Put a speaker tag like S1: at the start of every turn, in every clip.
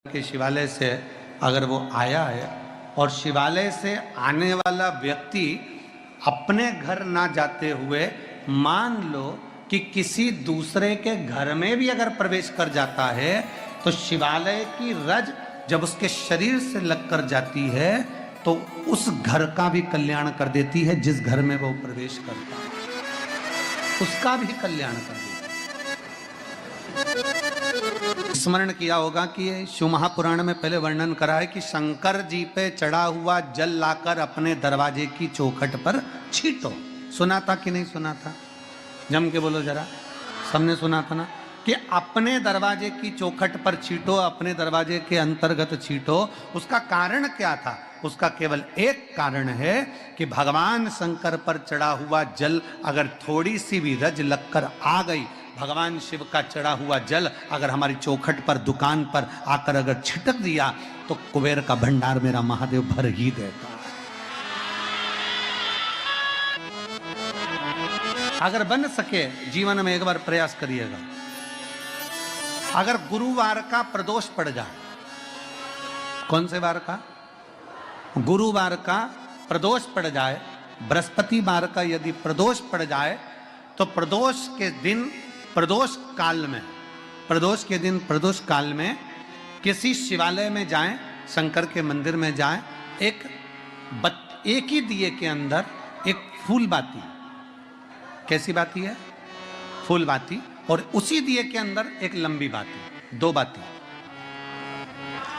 S1: के शिवालय से अगर वो आया है और शिवालय से आने वाला व्यक्ति अपने घर ना जाते हुए मान लो कि किसी दूसरे के घर में भी अगर प्रवेश कर जाता है तो शिवालय की रज जब उसके शरीर से लगकर जाती है तो उस घर का भी कल्याण कर देती है। जिस घर में वो प्रवेश करता है उसका भी कल्याण कर देती है। स्मरण किया होगा कि शिव महापुराण में पहले वर्णन करा है कि शंकर जी पे चढ़ा हुआ जल लाकर अपने दरवाजे की चौखट पर छींटो। सुना था कि नहीं सुना था? जम के बोलो जरा, सबने सुना था ना कि अपने दरवाजे की चौखट पर छींटो, अपने दरवाजे के अंतर्गत छींटो। उसका कारण क्या था? उसका केवल एक कारण है कि भगवान शंकर पर चढ़ा हुआ जल अगर थोड़ी सी भी रज लगकर आ गई, भगवान शिव का चढ़ा हुआ जल अगर हमारी चौखट पर दुकान पर आकर अगर छिटक दिया तो कुबेर का भंडार मेरा महादेव भर ही देता है। अगर बन सके जीवन में एक बार प्रयास करिएगा। अगर गुरुवार का प्रदोष पड़ जाए, कौन से वार का? गुरुवार का प्रदोष पड़ जाए, बृहस्पतिवार का यदि प्रदोष पड़ जाए तो प्रदोष के दिन प्रदोष के दिन प्रदोष काल में किसी शिवालय में जाएं, शंकर के मंदिर में जाएं, एक ही दिए के अंदर एक फूल बाती, कैसी बाती है? फूल बाती, और उसी दिए के अंदर एक लंबी बाती, दो बाती।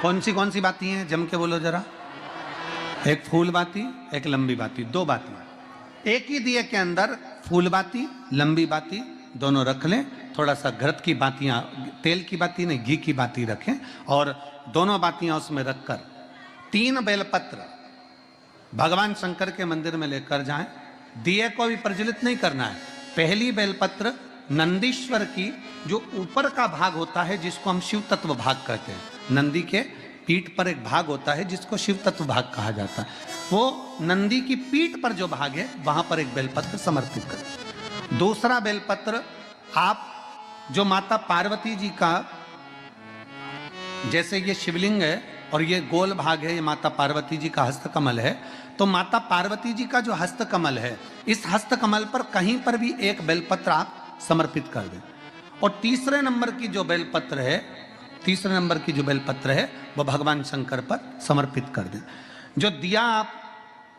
S1: कौन सी बाती हैं? जम के बोलो जरा। एक फूल बाती, एक लंबी बाती, दो बाती। एक ही दिए के अंदर फूल बाती, लंबी बाती दोनों रख लें। थोड़ा सा घृत की बातियां, तेल की बाती नहीं, घी की बाती रखें और दोनों बातियां उसमें रखकर 3 बेलपत्र भगवान शंकर के मंदिर में लेकर जाएं। दिए को भी प्रज्वलित नहीं करना है। पहली बेलपत्र नंदीश्वर की जो ऊपर का भाग होता है जिसको हम शिव तत्व भाग कहते हैं। नंदी के पीठ पर एक भाग होता है जिसको शिव तत्व भाग कहा जाता है। वो नंदी की पीठ पर जो भाग है वहां पर एक बेलपत्र समर्पित करें। दूसरा बेलपत्र आप जो माता पार्वती जी का, जैसे ये शिवलिंग है और ये गोल भाग है, ये माता पार्वती जी का हस्तकमल है, तो माता पार्वती जी का जो हस्तकमल है, इस हस्तकमल पर कहीं पर भी एक बेलपत्र आप समर्पित कर दें। और तीसरे नंबर की जो बेलपत्र है वो भगवान शंकर पर समर्पित कर दें। जो दिया आप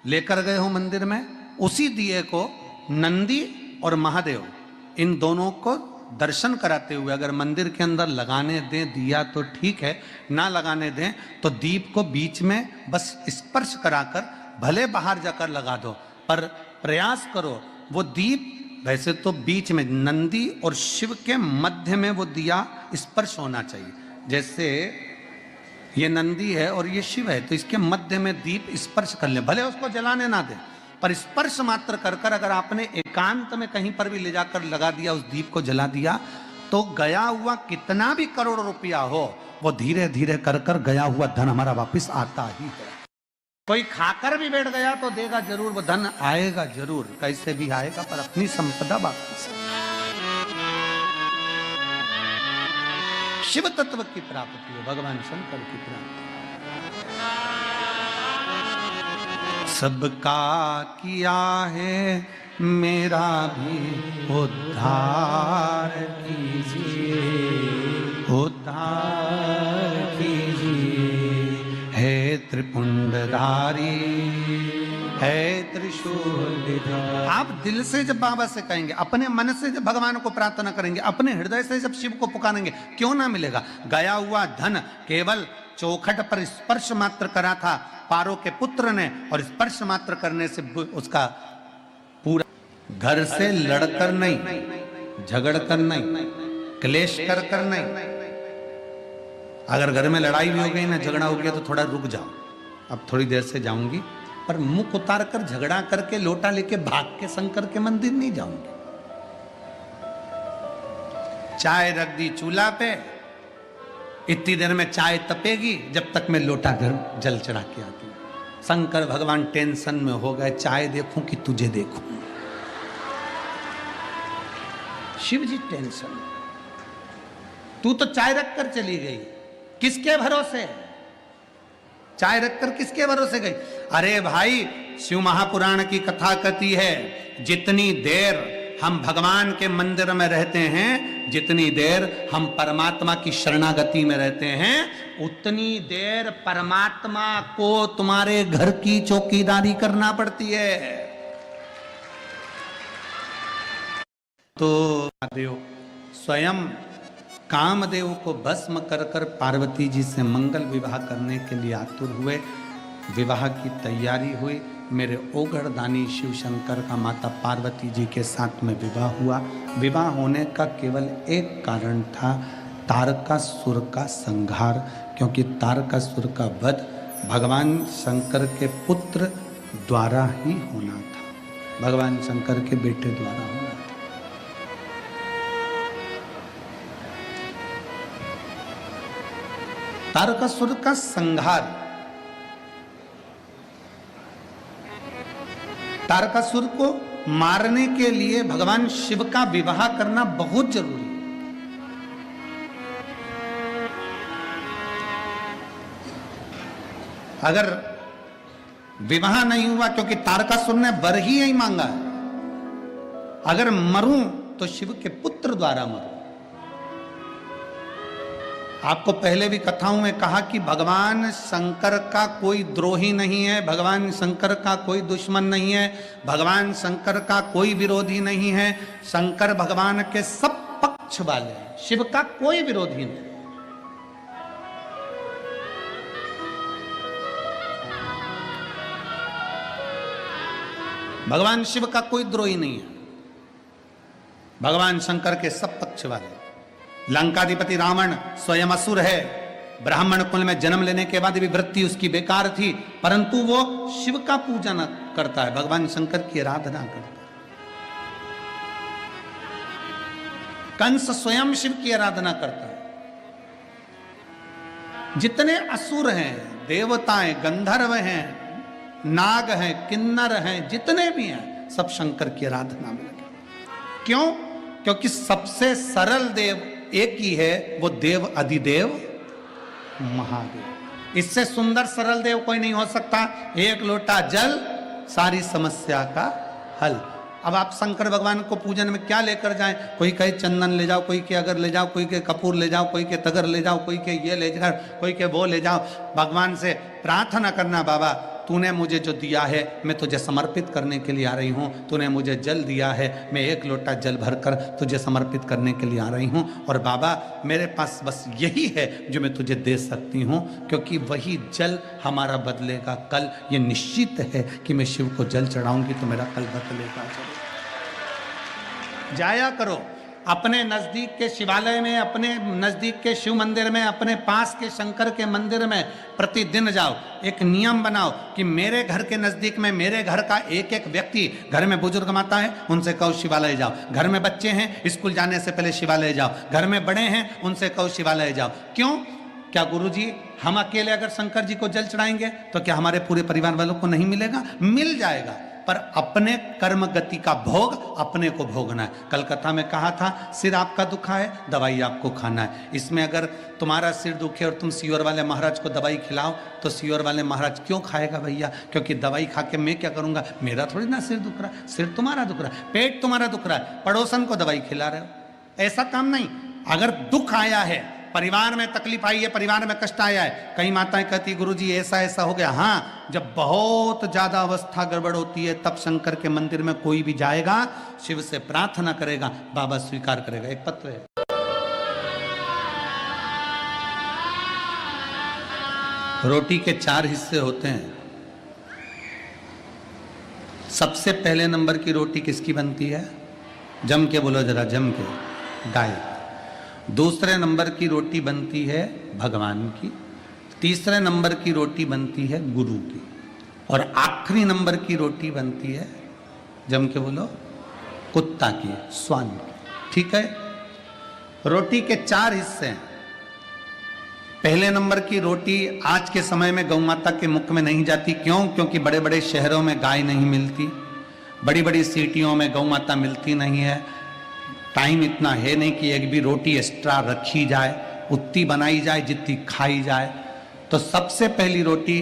S1: लेकर गए हो मंदिर में, उसी दिए को नंदी और महादेव इन दोनों को दर्शन कराते हुए अगर मंदिर के अंदर लगाने दें दिया तो ठीक है, ना लगाने दें तो दीप को बीच में बस स्पर्श कराकर भले बाहर जाकर लगा दो, पर प्रयास करो वो दीप, वैसे तो बीच में नंदी और शिव के मध्य में वो दिया स्पर्श होना चाहिए। जैसे ये नंदी है और ये शिव है तो इसके मध्य में दीप स्पर्श कर ले, भले उसको जलाने ना दे पर स्पर्श मात्र कर कर अगर आपने एकांत में कहीं पर भी ले जाकर लगा दिया, उस दीप को जला दिया, तो गया हुआ कितना भी करोड़ रुपया हो वो धीरे धीरे कर कर गया हुआ धन हमारा वापस आता ही है। कोई खाकर भी बैठ गया तो देगा जरूर, वो धन आएगा जरूर, कैसे भी आएगा पर अपनी संपदा वापस। शिव तत्व की प्राप्ति है, भगवान शंकर की प्राप्ति। सबका किया है मेरा भी उद्धार कीजिए, उद्धार कीजिए। है त्रिपुंडधारी, है त्रिशूल। आप दिल से जब बाबा से कहेंगे, अपने मन से जब भगवान को प्रार्थना करेंगे, अपने हृदय से जब शिव को पुकारेंगे, क्यों ना मिलेगा? गया हुआ धन केवल चौखट पर स्पर्श मात्र करा था पारो के पुत्र ने, और स्पर्श मात्र करने से उसका पूरा, घर से लड़कर नहीं, झगड़कर नहीं, क्लेश कर नहीं। अगर घर में लड़ाई भी हो गई ना, झगड़ा हो गया तो थोड़ा रुक जाओ, अब थोड़ी देर से जाऊंगी, पर मुख उतार कर झगड़ा करके लोटा लेके भाग के शंकर के मंदिर नहीं जाऊंगी। चाय रख दी चूल्हा पे, इतनी देर में चाय तपेगी जब तक मैं लोटा घर जल चढ़ा के आती हूँ। शंकर भगवान टेंशन में हो गए, चाय देखूं कि तुझे देखूं। शिव जी टेंशन, तू तो चाय रख कर चली गई, किसके भरोसे? चाय रखकर किसके भरोसे गई? अरे भाई, शिव महापुराण की कथा कहती है, जितनी देर हम भगवान के मंदिर में रहते हैं, जितनी देर हम परमात्मा की शरणागति में रहते हैं, उतनी देर परमात्मा को तुम्हारे घर की चौकीदारी करना पड़ती है। तो देव स्वयं कामदेव को भस्म कर कर पार्वती जी से मंगल विवाह करने के लिए आतुर हुए। विवाह की तैयारी हुई। मेरे ओगढ़ दानी शिव शंकर का माता पार्वती जी के साथ में विवाह हुआ। विवाह होने का केवल एक कारण था, तारकासुर का संहार, क्योंकि तारकासुर का वध भगवान शंकर के पुत्र द्वारा ही होना था, भगवान शंकर के बेटे द्वारा होना था। तारकासुर का संहार, तारकासुर को मारने के लिए भगवान शिव का विवाह करना बहुत जरूरी है। अगर विवाह नहीं हुआ, क्योंकि तारकासुर ने वर ही यही मांगा है, अगर मरूं तो शिव के पुत्र द्वारा मरूं। आपको पहले भी कथाओं में कहा कि भगवान शंकर का कोई द्रोही नहीं है, भगवान शंकर का कोई दुश्मन नहीं है, भगवान शंकर का कोई विरोधी नहीं है। शंकर भगवान के सब पक्ष वाले हैं, शिव का कोई विरोधी नहीं। भगवान शिव का कोई द्रोही नहीं है, भगवान शंकर के सब पक्ष वाले। लंकाधिपति रावण स्वयं असुर है, ब्राह्मण कुल में जन्म लेने के बाद भी वृत्ति उसकी बेकार थी, परंतु वो शिव का पूजन करता है, भगवान शंकर की आराधना करता है। कंस स्वयं शिव की आराधना करता है। जितने असुर हैं, देवताएं, गंधर्व हैं, नाग हैं, किन्नर हैं, जितने भी हैं, सब शंकर की आराधना में लगे। क्यों? क्योंकि सबसे सरल देव एक ही है, वो देव अधिदेव महादेव। इससे सुंदर सरल देव कोई नहीं हो सकता। एक लोटा जल, सारी समस्या का हल। अब आप शंकर भगवान को पूजन में क्या लेकर जाएं? कोई कहे चंदन ले जाओ, कोई के अगर ले जाओ, कोई के कपूर ले जाओ, कोई के तगर ले जाओ, कोई के ये ले जाओ, कोई के वो ले जाओ। भगवान से प्रार्थना करना, बाबा तूने मुझे जो दिया है मैं तुझे समर्पित करने के लिए आ रही हूँ, तूने मुझे जल दिया है, मैं एक लोटा जल भरकर तुझे समर्पित करने के लिए आ रही हूँ, और बाबा मेरे पास बस यही है जो मैं तुझे दे सकती हूँ, क्योंकि वही जल हमारा बदलेगा कल। ये निश्चित है कि मैं शिव को जल चढ़ाऊंगी तो मेरा कल बदलेगा। जाया करो अपने नजदीक के शिवालय में, अपने नजदीक के शिव मंदिर में, अपने पास के शंकर के मंदिर में प्रतिदिन जाओ। एक नियम बनाओ कि मेरे घर के नजदीक में, मेरे घर का एक एक व्यक्ति, घर में बुजुर्ग माता है उनसे कहो शिवालय जाओ, घर में बच्चे हैं स्कूल जाने से पहले शिवालय जाओ, घर में बड़े हैं उनसे कहो शिवालय जाओ। क्यों? क्या गुरुजी हम अकेले अगर शंकर जी को जल चढ़ाएंगे तो क्या हमारे पूरे परिवार वालों को नहीं मिलेगा? मिल जाएगा, पर अपने कर्म गति का भोग अपने को भोगना है। कल कथा में कहा था, सिर आपका दुखा है, दवाई आपको खाना है। इसमें अगर तुम्हारा सिर दुखे और तुम सियोर वाले महाराज को दवाई खिलाओ तो सियोर वाले महाराज क्यों खाएगा भैया? क्योंकि दवाई खा के मैं क्या करूंगा? मेरा थोड़ी ना सिर दुख रहा है, सिर तुम्हारा दुख रहा है, पेट तुम्हारा दुख रहा है, पड़ोसन को दवाई खिला रहे हो। ऐसा काम नहीं। अगर दुख आया है, परिवार में तकलीफ आई है, परिवार में कष्ट आया है, कई माताएं कहती गुरुजी ऐसा ऐसा हो गया। हाँ, जब बहुत ज्यादा अवस्था गड़बड़ होती है तब शंकर के मंदिर में कोई भी जाएगा, शिव से प्रार्थना करेगा, बाबा स्वीकार करेगा। एक पत्र है, रोटी के 4 हिस्से होते हैं। सबसे पहले नंबर की रोटी किसकी बनती है? जम के बोलो जरा, जम के, गाय। दूसरे नंबर की रोटी बनती है भगवान की, तीसरे नंबर की रोटी बनती है गुरु की, और आखिरी नंबर की रोटी बनती है, जम के बोलो, कुत्ता की, स्वान की। ठीक है? रोटी के 4 हिस्से हैं। पहले नंबर की रोटी आज के समय में गौ माता के मुख में नहीं जाती। क्यों? क्योंकि बड़े बड़े शहरों में गाय नहीं मिलती, बड़ी बड़ी सिटियों में गौ माता मिलती नहीं है, टाइम इतना है नहीं कि एक भी रोटी एक्स्ट्रा रखी जाए, उतनी बनाई जाए जितनी खाई जाए। तो सबसे पहली रोटी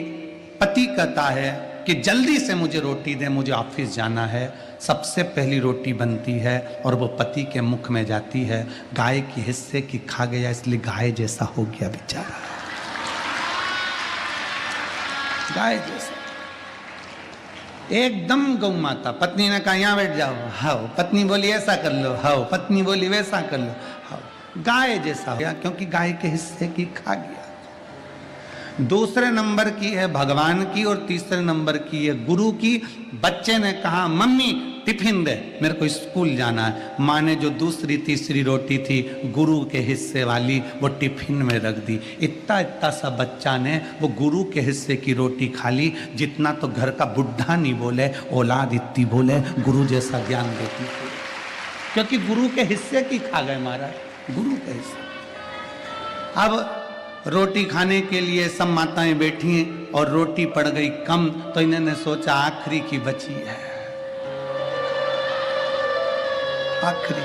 S1: पति कहता है कि जल्दी से मुझे रोटी दे, मुझे ऑफिस जाना है। सबसे पहली रोटी बनती है और वो पति के मुख में जाती है। गाय की हिस्से की खा गया, इसलिए गाय जैसा हो गया बेचारा, गाय जैसा एकदम गौ माता। पत्नी ने कहा यहाँ बैठ जाओ, हाओ। पत्नी बोली ऐसा कर लो, हाओ। पत्नी बोली वैसा कर लो, हाओ। गाय जैसा हो गया, क्योंकि गाय के हिस्से की खा गया। दूसरे नंबर की है भगवान की और तीसरे नंबर की है गुरु की। बच्चे ने कहा मम्मी टिफिन दे, मेरे को स्कूल जाना है। माँ ने जो दूसरी तीसरी रोटी थी गुरु के हिस्से वाली वो टिफिन में रख दी। इतना इतना सा बच्चा ने वो गुरु के हिस्से की रोटी खा ली, जितना तो घर का बुढ़ा नहीं बोले, औलाद इतनी बोले गुरु जैसा ज्ञान देती, क्योंकि गुरु के हिस्से की खा गए महाराज, गुरु के हिस्से। अब रोटी खाने के लिए सब माताएं बैठी हैं और रोटी पड़ गई कम, तो इन्होंने सोचा आखिरी की बची है, आखिरी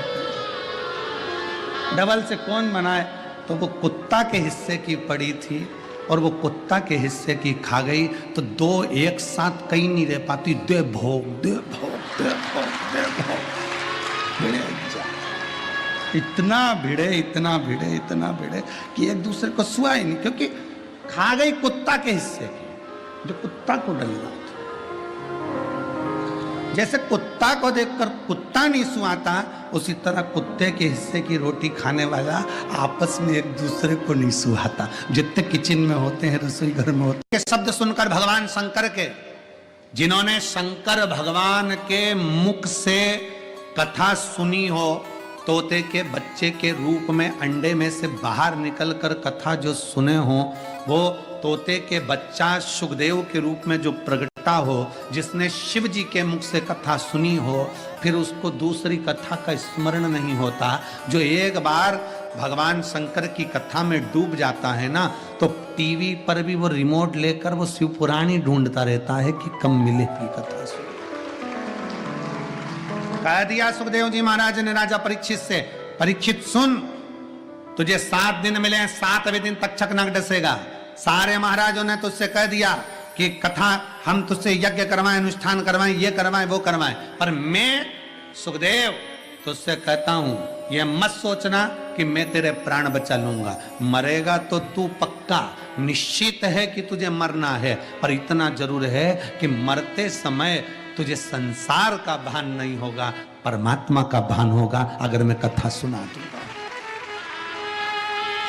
S1: डबल से कौन बनाए। तो वो कुत्ता के हिस्से की पड़ी थी और वो कुत्ता के हिस्से की खा गई। तो दो एक साथ कहीं नहीं रह पाती, दे भोग दे भोग दे भोग दे भोग, इतना भिड़े इतना भिड़े इतना भिड़े कि एक दूसरे को सुआ ही नहीं, क्योंकि खा गई कुत्ता के हिस्से की, जो कुत्ता को डल रहा था। जैसे कुत्ता को देखकर कुत्ता नहीं सुआता, उसी तरह कुत्ते के हिस्से की रोटी खाने वाला आपस में एक दूसरे को नहीं सुहाता। जितने किचन में होते हैं, रसोई घर में होते हैं, शब्द सुनकर भगवान शंकर के, जिन्होंने शंकर भगवान के मुख से कथा सुनी हो, तोते के बच्चे के रूप में अंडे में से बाहर निकलकर कथा जो सुने हो, वो तोते के बच्चा सुखदेव के रूप में जो प्रगटा हो, जिसने शिव जी के मुख से कथा सुनी हो, फिर उसको दूसरी कथा का स्मरण नहीं होता। जो एक बार भगवान शंकर की कथा में डूब जाता है ना, तो टीवी पर भी वो रिमोट लेकर वो शिव पुराण ही ढूंढता रहता है कि कब मिलेगी कथा सुन। कह दिया सुखदेव जी महाराज ने राजा परीक्षित से, परीक्षित सुन, तुझे 7 दिन मिले हैं, 7वें दिन तक्षक नाग डसेगा। सारे महाराजों ने तुझसे कह दिया कि कथा हम तुझसे यज्ञ करवाएं, अनुष्ठान करवाएं, ये करवाएं वो करवाएं, पर मैं सुखदेव तुझसे कहता हूं ये मत सोचना कि मैं तेरे प्राण बचा लूंगा। मरेगा तो तू पक्का, निश्चित है कि तुझे मरना है, पर इतना जरूर है कि मरते समय तुझे संसार का भान नहीं होगा, परमात्मा का भान होगा अगर मैं कथा सुना दूंगा।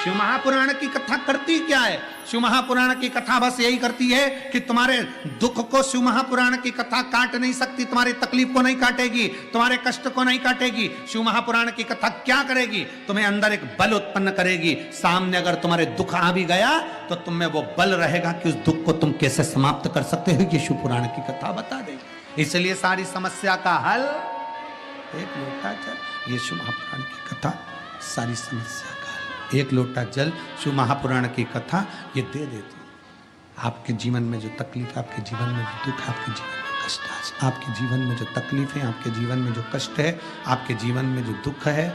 S1: शिव महापुराण की कथा करती क्या है? शिव महापुराण की कथा बस यही करती है कि तुम्हारे दुख को शिव महापुराण की कथा काट नहीं सकती, तुम्हारी तकलीफ को नहीं काटेगी, तुम्हारे कष्ट को नहीं काटेगी। शिव महापुराण की कथा क्या करेगी? तुम्हें अंदर एक बल उत्पन्न करेगी। सामने अगर तुम्हारे दुख आ भी गया तो तुम्हें वो बल रहेगा कि उस दुख को तुम कैसे समाप्त कर सकते हो, कि शिव पुराण की कथा बता देगी। इसलिए सारी समस्या का हल एक लोटा जल, ये शिव महापुराण की कथा सारी समस्या का हल। एक लोटा जल शिव महापुराण की कथा ये दे देती। आपके जीवन में जो तकलीफ है, आपके जीवन में जो दुख है, आपके जीवन में कष्ट है, आपके जीवन में जो तकलीफ है, आपके जीवन में जो कष्ट है, आपके जीवन में जो दुख है,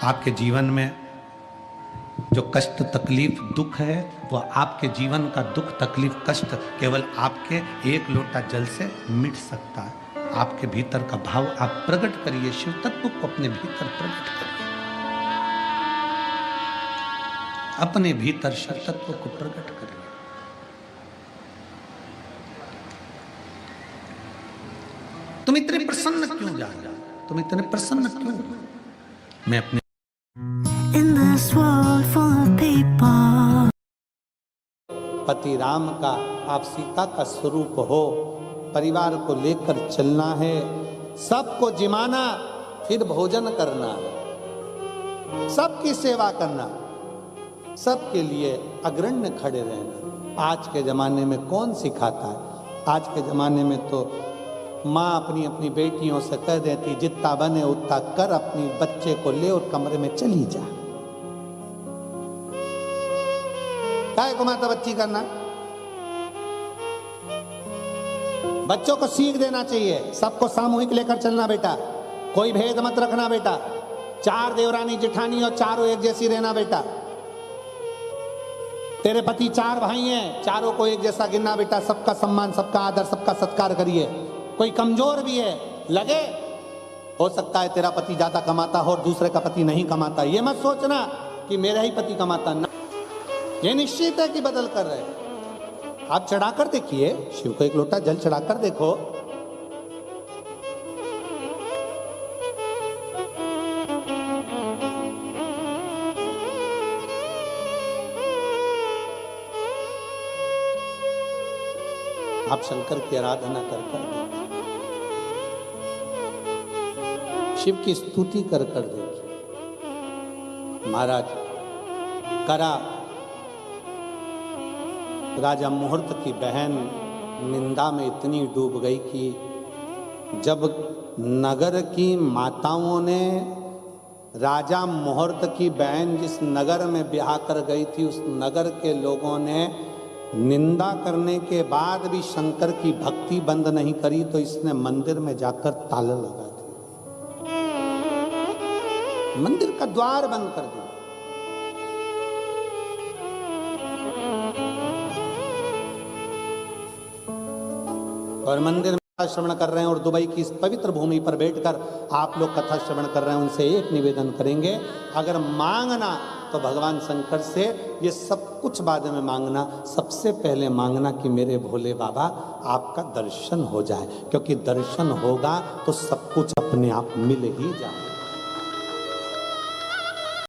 S1: आपके जीवन में जो कष्ट तकलीफ दुख है, वो आपके जीवन का दुख तकलीफ कष्ट केवल आपके एक लोटा जल से मिट सकता है। आपके भीतर का भाव आप प्रकट करिए, शिव तत्व को अपने भीतर प्रकट करिए, अपने भीतर शिव तत्व को प्रकट करिए। तुम इतने प्रसन्न क्यों जा रहे हो? तुम इतने प्रसन्न क्यों? मैं अपने पति राम का, आप सीता का स्वरूप हो, परिवार को लेकर चलना है, सबको जिमाना, फिर भोजन करना है, सबकी सेवा करना, सबके लिए अग्रण्य खड़े रहना। आज के जमाने में कौन सिखाता है? आज के जमाने में तो माँ अपनी अपनी बेटियों से कह देती जितना बने उतना कर, अपनी बच्चे को ले और कमरे में चली जा। काय को माता बच्ची करना? बच्चों को सीख देना चाहिए, सबको सामूहिक लेकर चलना बेटा, कोई भेद मत रखना बेटा, 4 देवरानी जेठानी और चारों एक जैसी रहना बेटा, तेरे पति 4 भाई हैं, चारों को एक जैसा गिनना बेटा, सबका सम्मान, सबका आदर, सबका सत्कार करिए। कोई कमजोर भी है लगे, हो सकता है तेरा पति ज्यादा कमाता हो और दूसरे का पति नहीं कमाता, ये मत सोचना कि मेरा ही पति कमाता ना, ये निश्चित है कि बदल कर रहे। आप चढ़ाकर देखिए, शिव को एक लोटा जल चढ़ाकर देखो, आप शंकर की आराधना कर शिव की स्तुति कर देखिए। महाराज करा राजा मुहूर्त की बहन निंदा में इतनी डूब गई कि जब नगर की माताओं ने राजा मुहूर्त की बहन जिस नगर में ब्याह कर गई थी, उस नगर के लोगों ने निंदा करने के बाद भी शंकर की भक्ति बंद नहीं करी, तो इसने मंदिर में जाकर ताला लगा दिया, मंदिर का द्वार बंद कर दिया। और मंदिर में श्रवण कर रहे हैं और दुबई की इस पवित्र भूमि पर बैठकर आप लोग कथा श्रवण कर रहे हैं, उनसे एक निवेदन करेंगे, अगर मांगना तो भगवान शंकर से ये सब कुछ बाद में मांगना, सबसे पहले मांगना कि मेरे भोले बाबा आपका दर्शन हो जाए, क्योंकि दर्शन होगा तो सब कुछ अपने आप मिल ही जाए।